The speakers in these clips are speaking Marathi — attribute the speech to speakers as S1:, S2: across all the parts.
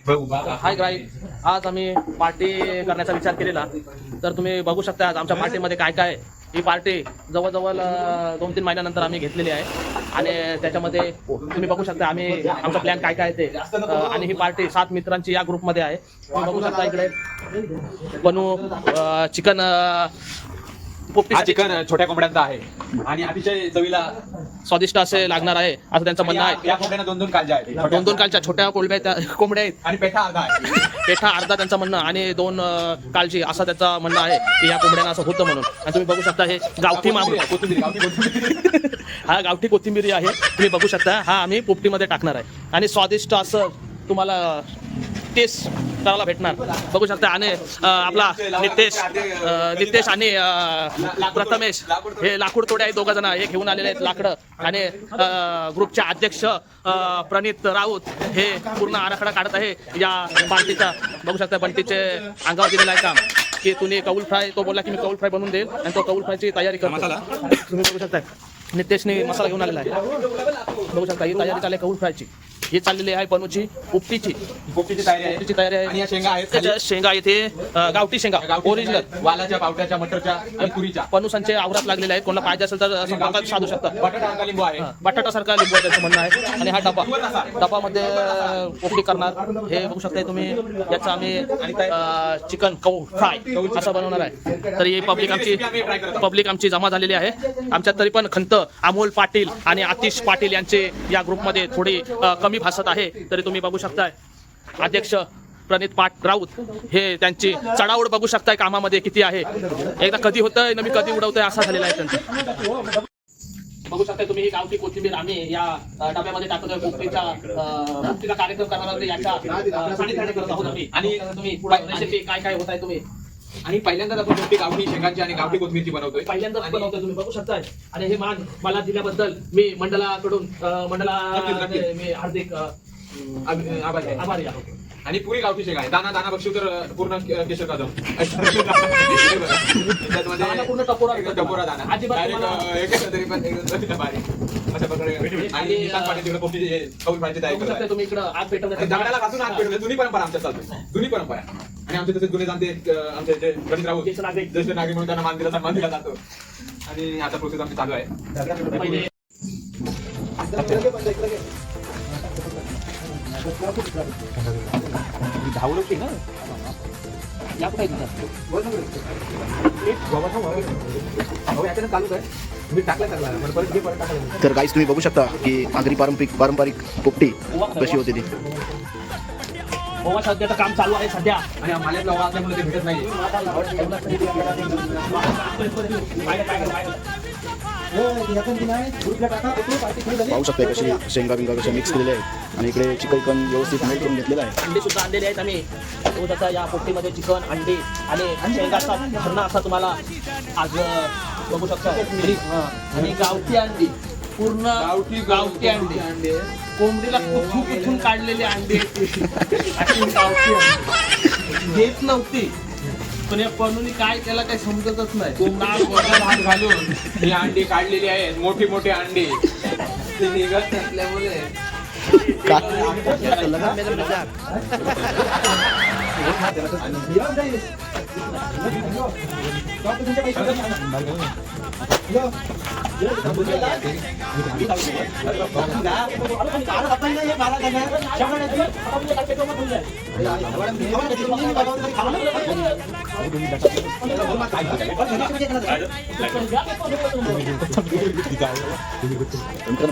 S1: हाय गाईज, आज आम्ही पार्टी करण्याचा विचार केलेला. तर तुम्ही बघू शकता आज आमच्या पार्टीमध्ये काय काय. ही पार्टी जवळजवळ 2-3 महिन्यानंतर आम्ही घेतलेली आहे आणि त्याच्यामध्ये तुम्ही बघू शकता आम्ही आमचा प्लॅन काय काय ते. आणि ही पार्टी 7 मित्रांची या ग्रुपमध्ये आहे. तुम्ही बघू शकता इकडे बनू चिकन
S2: चिकन छोट्या कोंबड्यांचा आहे आणि अतिशय चवीला
S1: स्वादिष्ट असे लागणार आहे असं त्यांचं म्हणणं आहे.
S2: या कोंबड्यांना 2-2 कालच्या आहेत,
S1: 2-2 कालच्या छोट्या कोंबड्या आहेत
S2: आणि पेठा अर्धा आहे.
S1: पेठा अर्धा त्यांचं म्हणणं आणि 2 कालची असं त्याचं म्हणणं आहे की या कोंबड्यांना असं होतं म्हणून. आणि तुम्ही बघू शकता हे गावठी
S2: कोथिंबीर
S1: हा गावठी कोथिंबीर आहे. तुम्ही बघू शकता हा आम्ही पोपटीमध्ये टाकणार आहे आणि स्वादिष्ट असं तुम्हाला टेस्ट करायला भेटणार. बघू शकता. आणि आपला नितेश आणि प्रथमेश हे लाकूड तोडे आहेत. 2 जण हे घेऊन आलेले आहेत लाकडं. आणि ग्रुपचे अध्यक्ष प्रणित राऊत हे पूर्ण आराखडा काढत आहे या पार्टीचा. बघू शकता बंटीचे अंगावर दिलेलं आहे काम की तुम्ही कौल फ्राय, तो बोलला की मी कौल फ्राय बनवून देईल आणि तो कौल फ्रायची तयारी करतो. तुम्ही बघू शकता नितेशने मसाला घेऊन आलेला आहे. बघू शकता ही तयारी चालली कौल फ्रायची. ही चाललेली आहे बनूची पोपटीची तयारी आहे.
S2: आणि या शेंगा आहेत
S1: त्याच्या शेंगा इथे गावठी शेंगा ओरिजिनल
S2: वालाच्या, पावट्याच्या, मटरच्या आणि तुरीच्या.
S1: पनुसांचे आवरात लागलेले आहेत. कोणाला पाहिजे असेल तर संपर्कात साधू शकता.
S2: बटाटा लिंबू आहे,
S1: बटाटा सारखा लिंबू आहे त्याचं म्हणणं आहे. आणि हा डबामध्ये पोपटी करणार. हे बघू शकता तुम्ही. याचं आम्ही चिकन कौ फ्राय असं बनवणार आहे. तर ही पब्लिक आमची जमा झालेली आहे. आमच्यात तरी पण खंत अमोल पाटील आणि आतिश पाटील यांचे या ग्रुपमध्ये थोडी कमी भासत आहे. तरी तुम्ही बघू शकताय अध्यक्ष प्रणित राऊत हे त्यांची चढाओढ बघू शकताय कामामध्ये किती आहे. एकदा कधी होतंय ना मी कधी उडवतोय असा झालेला आहे त्यांचा. बघू शकता तुम्ही ही गावठी कोथिंबीर आम्ही या डब्यामध्ये टाकतोय. पोपटीचा कार्यक्रम करणार याच्या सानिध्याने करत आहोत आम्ही. आणि तुम्ही रेसिपी काय काय होत आहे तुम्ही.
S2: आणि पहिल्यांदाच आपण मोठी गावठी शेंगांची आणि गावठी कोथिंबीरची बनवतोय.
S1: पहिल्यांदाच बनवतोय. तुम्ही बघू शकताय. आणि हे मान मला दिल्याबद्दल मी मंडळाकडून मी हार्दिक आभारी आहे.
S2: आणि पुरी गावठी शेंगा आहे. दाना बक्षू तर पूर्ण केशर कदम
S1: पूर्ण
S2: टपोरा दाना तरी पण अशा प्रकारे. आणि निशांत पाटील तिकडे पोपटीची कौल फ्रायची तयारी करतात.
S1: तुम्ही इकडे आग पेटवत
S2: दगडाला घासून आग पेटवते. जुनी परंपरा आमच्या चालते, जुनी परंपरा. आणि आमचे तसे जुने जाणते आमचे जे गणित राहू ज्येष्ठ नागरिक म्हणून त्यांना सन्मान दिला जातो. आणि आता प्रोसेस आमची चालू आहे.
S3: तर गाईस तुम्ही बघू शकता की आगरी पारंपरिक पोपटी कशी होती ती.
S1: सध्याचं काम चालू आहे सध्या.
S2: आणि आम्हाला लवा असल्यामुळे ते भेटत नाही.
S3: पाहू शकता कशी शेंगा बिंगा कशा मिक्स केलेल्या आहेत. आणि इकडे चिकन व्यवस्थित मेल्ट करून घेतलेलं आहे.
S1: अंडी सुद्धा आणलेली आहेत आम्ही. त्याचा या पोपटीमध्ये चिकन, अंडी आणि शेंगाचा भरणा असा तुम्हाला आज बघू शकता. आणि गावठी अंडी, पूर्ण गावठी अंडी, कोंबडीला कुठून काढलेली अंडी घेत नव्हती. पण या पणूनी काय केलं काही समजतच नाही.
S2: कोंबडा भात घालून ही अंडी काढलेली आहेत. मोठी मोठी अंडी ते निघत नसल्यामुळे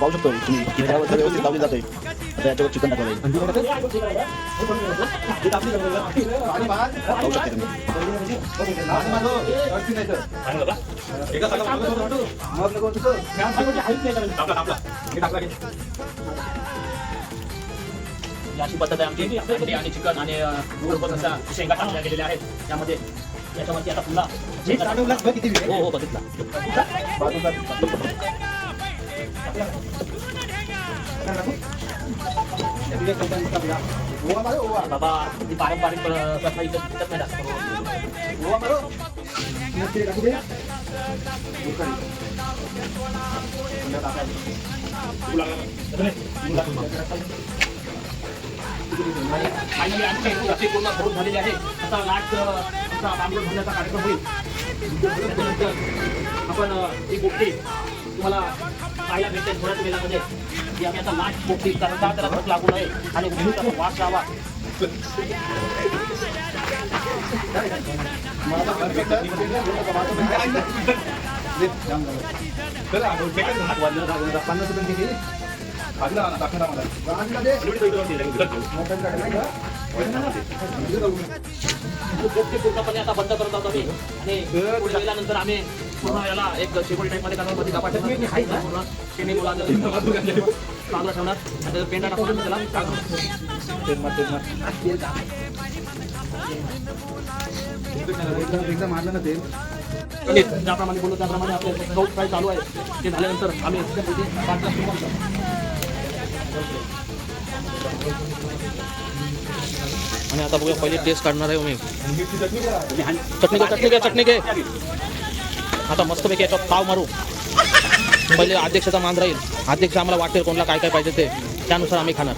S3: पाहू शकतो तुम्ही व्यवस्थित लावली जाते. आता याच्यावर चिकन टाकलं जाईल. पाहू शकता तुम्ही.
S1: अशी पद्धत आहे आमची. अंडी आणि चिकन आणि अशा शेंगा टाकल्या गेलेल्या आहेत त्यामध्ये. याच्यावरती आता पुन्हा हो बघितला. बाबा ही पारंपरिक प्रथा इथं दिसत नाही जास्त. फायनली आमची रस्ते पूर्ण भरून झालेली आहे. आता लास्ट आमचा बांबू भरण्याचा कार्यक्रम होईल. त्याच्यानंतर आपण ही गोष्टी तुम्हाला पाहायला भेटेल थोड्याच वेळामध्ये की आम्ही आता लास्ट गोष्टी कारण का त्याला धक लागू नये आणि नेहमीच आपण वास लावा. गोष्टी पूर्णपणे आता बंद करत आहोत आम्ही आणि पुढे गेल्यानंतर आम्ही पूर्ण याला एक शेकोटी टाईपमध्ये मध्ये कापा ठेवणार चांगला ठेवणार आणि त्याचा पेंडा टाकून त्याला
S3: एकदम मारलं ना ते
S1: ज्याप्रमाणे बोललो त्याप्रमाणे आपलं गौट फ्राय चालू आहे. ते झाल्यानंतर आम्ही आणि आता बघूया पहिले टेस्ट काढणार आहे मी. चटणी घे. आता मस्तपैकी याच्यात ताव मारू. पहिले अध्यक्षाचा मान राहील. अध्यक्ष आम्हाला वाटेल कोणाला काय काय पाहिजे ते त्यानुसार आम्ही खाणार.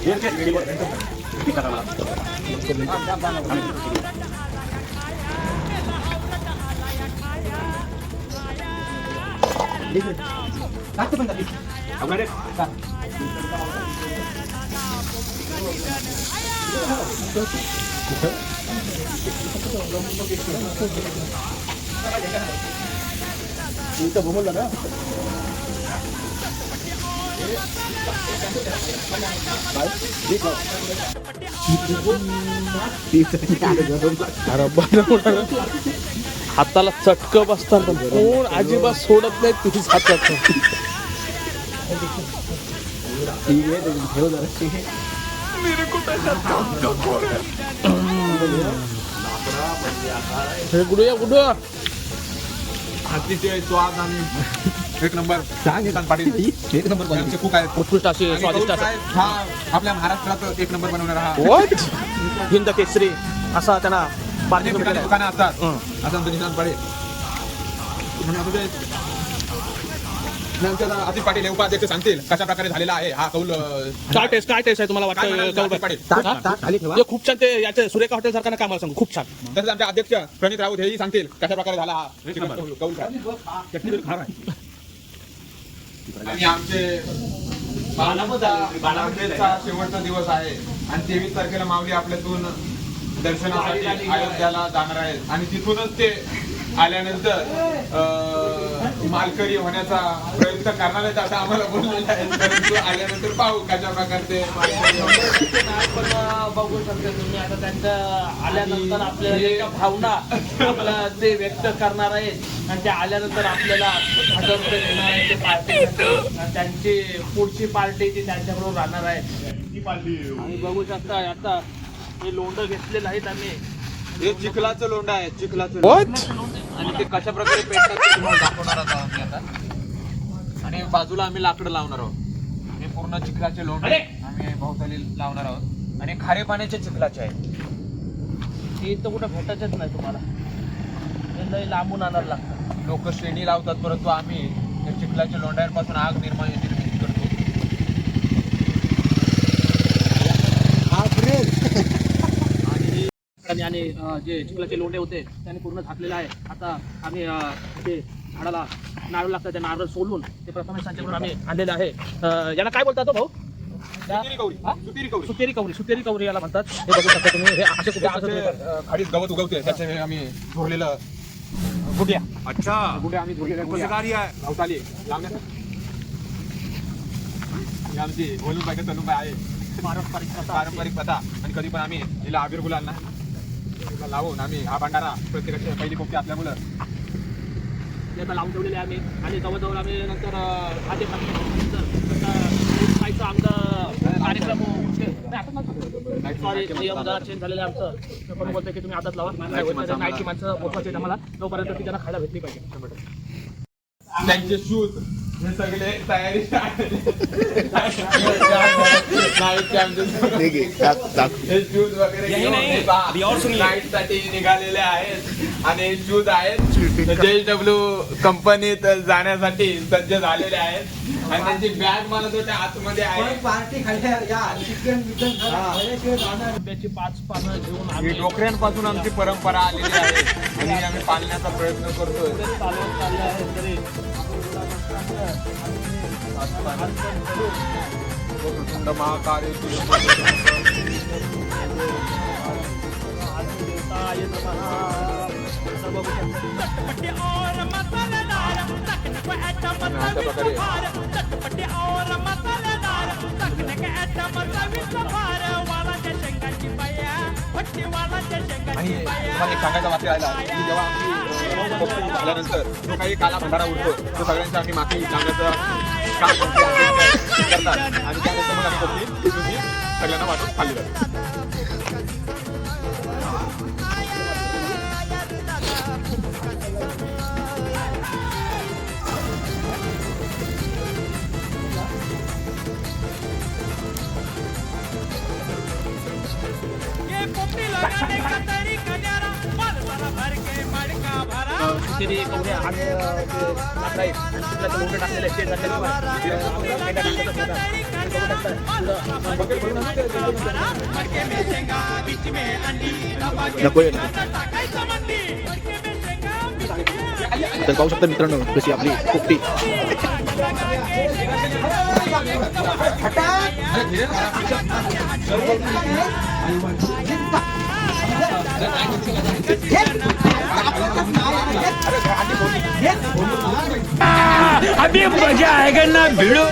S1: हाताला चटक बसतात कोण अजिबात सोडत नाही तुझीच हातात. गुडूया
S2: अतिशय स्वाद आणि एक नंबर पाटील एक नंबर आमचे खूप आहेत
S1: उत्कृष्ट अशी स्वादिष्ट
S2: हा आपल्या महाराष्ट्रात एक नंबर बनवणार हा
S1: हिंद केसरी असा त्यांना
S2: दुकानं असतात असं आमचं निशांत पाटील. अतिश पाटील हे उपाध्यक्ष सांगतील कशा प्रकारे झालेला आहे हा कौल.
S1: काय टेस्ट आहे तुम्हाला वाटतं?
S2: पाटील
S1: खूप छान. ते याचे सुरेखा हॉटेल सारखं काय मला सांगू खूप छान.
S2: तसंच आमचे अध्यक्ष प्रणित राऊत हेही सांगतील कशा प्रकारे झाला हा कौल. आणि आमचे बालामतेचा शेवटचा दिवस आहे आणि 23 तारखेला माऊली आपल्यातून दर्शनासाठी अयोध्याला जाणार आहेत आणि तिथूनच ते आल्यानंतर मालकरी होण्याचा प्रयत्न करणार आहेत असं आम्हाला बोललेलं आहे. परंतु आल्यानंतर पाहू कशा प्रकारचे
S1: पण बघू शकता तुम्ही आता त्यांच्या आल्यानंतर आपल्याला भावना आपल्याला ते व्यक्त करणार आहेत आणि ते आल्यानंतर आपल्याला 1000 रुपये देणार आहे ते पार्टी आणि त्यांची पुढची पार्टी ती त्यांच्याबरोबर राहणार आहे. ती पार्टी आणि बघू शकता आता हे लोंड घेतलेलं आहे त्यांनी.
S2: हे चिखलाचं लोंढ आहे चिखलाचं आणि ते कशा प्रकारे पेटतात ते तुम्हाला दाखवणार आहोत आम्ही आता. आणि बाजूला आम्ही लाकडं लावणार आहोत. हे पूर्ण चिखलाचे लोंढ आम्ही भोवताली लावणार आहोत आणि खारे पाण्याचे चिखलाचे आहेत.
S1: ते तर कुठं भेटायचंच नाही तुम्हाला. हे लय लांबून आणायला लागतं.
S2: लोक श्रेणी लावतात परंतु आम्ही या चिखलाच्या लोंढ्यांपासून आग निर्माण करतो.
S1: आणि जे चिखलाचे लोंढे होते त्यांनी पूर्ण झाकलेले आहे. आता आम्ही ते झाडाला नारळ लागतं त्या नारळ सोलून ते प्रथमेश त्यांच्याकडून आम्ही आणलेलं आहे. याला काय बोलतात भाऊ? सुतेरी कवरी याला म्हणतात. हे बघू शकता तुम्ही. हे असे
S2: खाडीत गवत उगवते त्याचे आम्ही झोरलेलं गुड्या. अच्छा गुड्या आम्ही झोरलेल्या भावताली आमची बोलून पाहिजे तलून आहे पारंपरिक प्रथा. आणि कधी पण आम्ही हिला आबिर गुलाल ना लावून आम्ही हा भांडारा प्रत्येकाची पहिली कोपती आपल्या मुलं
S1: आता लावून ठेवलेले आहे आम्ही. आणि जवळजवळ आम्ही नंतर आधी कार्यक्रम चेंज झालेलं आहे आमचं. पण बोलतोय की तुम्ही आताच लावा. नाईटची माणसं महत्वाची आम्हाला तोपर्यंत ती त्यांना खायला भेटली पाहिजे.
S2: त्यांचे शूज हे सगळे तयारी शूज वगैरे नाईट साठी निघालेले आहेत. आणि शूज आहेत JW कंपनीत जाण्यासाठी सज्ज झालेले आहेत. आणि त्यांची बॅग मला तो त्या आतमध्ये आहे.
S4: पार्टी खाल्ल्या या चिकन
S1: आंब्याची 5 पानं घेऊन
S2: ही
S1: आम्ही
S2: डोकऱ्यांपासून आमची परंपरा आलेली आहे आणि आम्ही पाळण्याचा प्रयत्न करतोय.
S1: चालवत चालले आहेत तरी
S2: थंड महाकार्य आणि तुम्हाला एक सांगायचा वाक्य राहिला की जेव्हा आमची झाल्यानंतर जो काही काला भंडारा उडतो तो सगळ्यांच्या आम्ही माती लावण्याचं काम करतात आणि त्यानंतर मग आम्ही कोथमीर सगळ्यांना वाटून खाल्ली जाते.
S1: किती कवड्या आणि लाकडाई चिखलाचे लोंढे टाकलेले आहेत, ते टाकलेले
S3: नको आहे. तर पाहू शकता मित्रांनो कशी आपली पोपटी
S4: अभी मजा आएगा ना भिड़ो.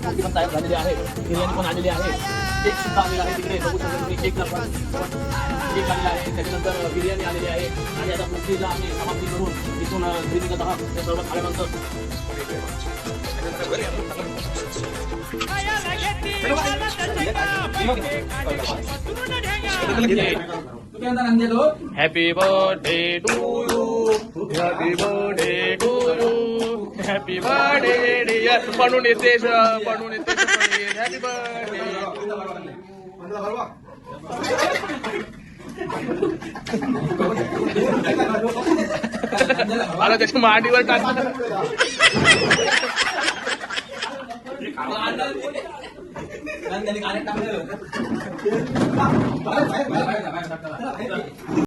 S1: पण तयार झालेली आहे, बिर्याणी पण आलेली आहे, केक सुद्धा आलेला आहे. तिकडे बघू शकता तुम्ही केक आलेला आहे, त्याच्यानंतर बिर्याणी आलेली आहे आणि आता पोपटीला आम्ही समाप्ती करून तिथून घरी निघत आहात. ते सर्व खाल्यानंतर happy birthday to you, happy birthday to you, happy birthday dear बनून येते हॅपी बर्थडे. मला त्याच्या मांडीवर टाक.